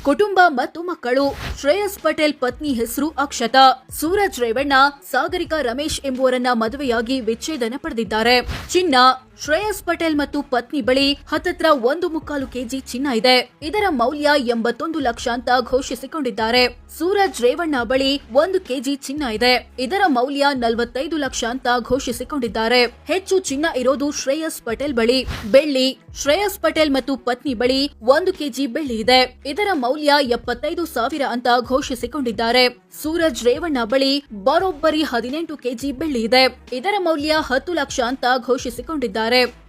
ಕುಟುಂಬ ಮತ್ತು ಮಕ್ಕಳು. ಶ್ರೇಯಸ್ ಪಟೇಲ್ ಪತ್ನಿ ಹೆಸರು ಅಕ್ಷತಾ. ಸೂರಜ್ ರೇವಣ್ಣ ಸಾಗರಿಕಾ ರಮೇಶ್ ಎಂಬುವರನ್ನ ಮದುವೆಯಾಗಿ ವಿಚ್ಛೇದನ ಪಡೆದಿದ್ದಾರೆ. ಚಿನ್ನ. ಶ್ರೇಯಸ್ ಪಟೇಲ್ ಮತ್ತು ಪತ್ನಿ ಬಳಿ ಹತ್ತತ್ರ 1.25 ಕೆಜಿ ಚಿನ್ನ ಇದೆ. ಇದರ ಮೌಲ್ಯ 81 ಲಕ್ಷ ಅಂತ ಘೋಷಿಸಿಕೊಂಡಿದ್ದಾರೆ. ಸೂರಜ್ ರೇವಣ್ಣ ಬಳಿ 1 ಕೆಜಿ ಚಿನ್ನ ಇದೆ. ಇದರ ಮೌಲ್ಯ 45 ಲಕ್ಷ ಅಂತ ಘೋಷಿಸಿಕೊಂಡಿದ್ದಾರೆ. ಹೆಚ್ಚು ಚಿನ್ನ ಇರೋದು ಶ್ರೇಯಸ್ ಪಟೇಲ್ ಬಳಿ. ಬೆಳ್ಳಿ. ಶ್ರೇಯಸ್ ಪಟೇಲ್ ಮತ್ತು ಪತ್ನಿ ಬಳಿ 1 ಕೆಜಿ ಬೆಳ್ಳಿ ಇದೆ. ಇದರ ಮೌಲ್ಯ 75,000 ಅಂತ ಘೋಷಿಸಿಕೊಂಡಿದ್ದಾರೆ. ಸೂರಜ್ ರೇವಣ್ಣ ಬಳಿ ಬರೋಬ್ಬರಿ 18 ಕೆಜಿ ಬೆಳ್ಳಿ ಇದೆ. ಇದರ ಮೌಲ್ಯ 10 ಲಕ್ಷ ಅಂತ ಘೋಷಿಸಿಕೊಂಡಿದ್ದಾರೆ.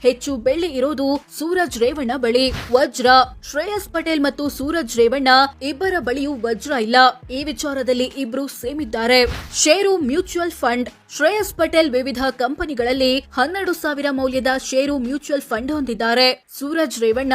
ಹೆಚ್ಚು ಬೆಳ್ಳಿ ಇರೋದು ಸೂರಜ್ ರೇವಣ್ಣ ಬಳಿ. ವಜ್ರ. ಶ್ರೇಯಸ್ ಪಟೇಲ್ ಮತ್ತು ಸೂರಜ್ ರೇವಣ್ಣ ಇಬ್ಬರ ಬಳಿಯೂ ವಜ್ರ ಇಲ್ಲ. ಈ ವಿಚಾರದಲ್ಲಿ ಇಬ್ರು ಸೇಮ್ ಇದ್ದಾರೆ. ಷೇರು ಮ್ಯೂಚುವಲ್ ಫಂಡ್. ಶ್ರೇಯಸ್ ಪಟೇಲ್ ವಿವಿಧ ಕಂಪನಿಗಳಲ್ಲಿ 12,000 ಮೌಲ್ಯದ ಷೇರು ಮ್ಯೂಚುವಲ್ ಫಂಡ್ ಹೊಂದಿದ್ದಾರೆ. ಸೂರಜ್ ರೇವಣ್ಣ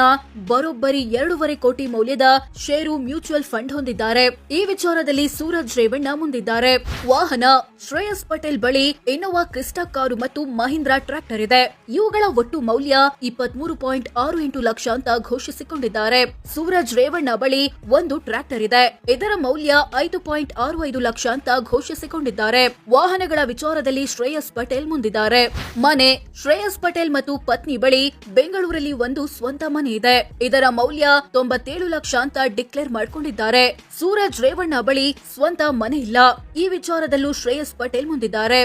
ಬರೋಬ್ಬರಿ 2.5 ಕೋಟಿ ಮೌಲ್ಯದ ಷೇರು ಮ್ಯೂಚುವಲ್ ಫಂಡ್ ಹೊಂದಿದ್ದಾರೆ. ಈ ವಿಚಾರದಲ್ಲಿ ಸೂರಜ್ ರೇವಣ್ಣ ಮುಂದಿದ್ದಾರೆ. ವಾಹನ. ಶ್ರೇಯಸ್ ಪಟೇಲ್ ಬಳಿ ಇನ್ನೋವಾ ಕ್ರಿಸ್ಟಾ ಕಾರು ಮತ್ತು ಮಹೀಂದ್ರಾ ಟ್ರ್ಯಾಕ್ಟರ್ ಇದೆ. ಇವುಗಳ ಒಟ್ಟು ಮೌಲ್ಯ 23.68 ಲಕ್ಷ ಅಂತ ಘೋಷಿಸಿಕೊಂಡಿದ್ದಾರೆ. ಸೂರಜ್ ರೇವಣ್ಣ ಬಳಿ ಒಂದು ಟ್ರ್ಯಾಕ್ಟರ್ ಇದೆ. ಇದರ ಮೌಲ್ಯ 5.65 ಲಕ್ಷ ಅಂತ ಘೋಷಿಸಿಕೊಂಡಿದ್ದಾರೆ. ವಾಹನಗಳ ವಿಚಾರದಲ್ಲಿ ಶ್ರೇಯಸ್ ಪಟೇಲ್ ಮುಂದಿದ್ದಾರೆ. ಮನೆ. ಶ್ರೇಯಸ್ ಪಟೇಲ್ ಮತ್ತು ಪತ್ನಿ ಬಳಿ ಬೆಂಗಳೂರಲ್ಲಿ ಒಂದು ಸ್ವಂತ ಮನೆ ಇದೆ. ಇದರ ಮೌಲ್ಯ 97 ಲಕ್ಷ ಅಂತ ಡಿಕ್ಲೇರ್ ಮಾಡಿಕೊಂಡಿದ್ದಾರೆ. ಸೂರಜ್ ರೇವಣ್ಣ ಬಳಿ ಸ್ವಂತ ಮನೆ ಇಲ್ಲ. ಈ ವಿಚಾರದಲ್ಲೂ ಶ್ರೇಯಸ್ ಪಟೇಲ್ ಮುಂದಿದ್ದಾರೆ.